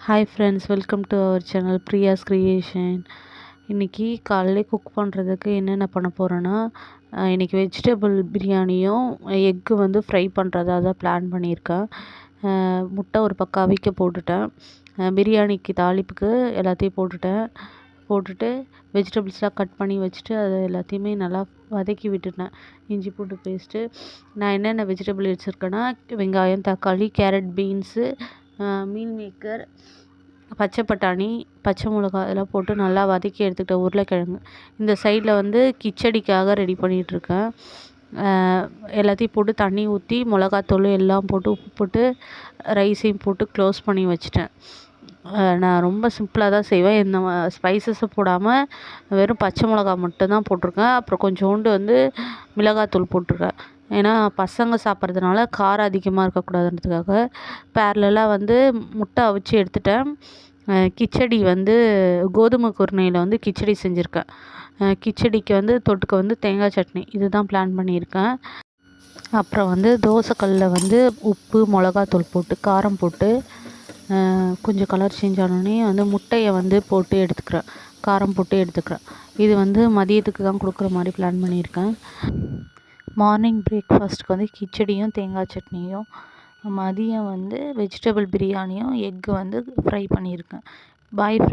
Hi friends, welcome to our channel Priya's creation. இன்றைக்கி காலையிலே cook பண்ணுறதுக்கு என்னென்ன பண்ண போகிறேன்னா, இன்றைக்கி வெஜிடபிள் பிரியாணியும் எக்கு வந்து ஃப்ரை பண்ணுறதா தான் பிளான் பண்ணியிருக்கேன். முட்டை ஒரு பக்கம் அவிக்க போட்டுட்டேன். பிரியாணிக்கு தாளிப்புக்கு எல்லாத்தையும் போட்டுட்டு வெஜிடபிள்ஸ்லாம் கட் பண்ணி வச்சுட்டு அதை எல்லாத்தையுமே நல்லா வதக்கி விட்டுட்டேன். இஞ்சி பூண்டு பேஸ்ட்டு, நான் என்னென்ன வெஜிடபிள் வச்சுருக்கேன்னா, வெங்காயம், தக்காளி, கேரட், பீன்ஸு, மீல் மேக்கர், பச்சை பட்டாணி, பச்சை மிளகாய் இதெல்லாம் போட்டு நல்லா வதக்கி எடுத்துக்கிட்டேன். உருளைக்கிழங்கு இந்த சைடில் வந்து கிச்சடிக்காக ரெடி பண்ணிகிட்ருக்கேன். எல்லாத்தையும் போட்டு தண்ணி ஊற்றி மிளகாத்தூள் எல்லாம் போட்டு உப்பு போட்டு ரைஸையும் போட்டு க்ளோஸ் பண்ணி வச்சுட்டேன். நான் ரொம்ப சிம்பிளாக தான் செய்வேன். எந்த ஸ்பைசஸும் போடாமல் வெறும் பச்சை மிளகா மட்டும்தான் போட்டிருக்கேன். அப்புறம் கொஞ்சோண்டு வந்து மிளகாத்தூள் போட்டிருக்கேன். ஏன்னா பசங்க சாப்பிட்றதுனால காரம் அதிகமாக இருக்கக்கூடாதுன்றதுக்காக. பேரலாக வந்து முட்டை அவிச்சு எடுத்துட்டேன். கிச்சடி வந்து கோதுமை குருணையில் வந்து கிச்சடி செஞ்சுருக்கேன். கிச்சடிக்கு வந்து தொட்டுக்க வந்து தேங்காய் சட்னி இதுதான் பிளான் பண்ணியிருக்கேன். அப்புறம் வந்து தோசைக்கல்லில் வந்து உப்பு மிளகாத்தூள் போட்டு காரம் போட்டு கொஞ்சம் கலர் சேஞ்ச் ஆனோடனே வந்து முட்டையை வந்து போட்டு எடுத்துக்கிறேன். காரம் போட்டு எடுத்துக்கிறேன். இது வந்து மதியத்துக்கு தான் கொடுக்குற மாதிரி பிளான் பண்ணியிருக்கேன். மார்னிங் பிரேக்ஃபாஸ்ட்டுக்கு வந்து கிச்சடியும் தேங்காய் சட்னியும், மதியம் வந்து வெஜிடபிள் பிரியாணியும் எக்கு வந்து ஃப்ரை பண்ணியிருக்கேன். Bye friends.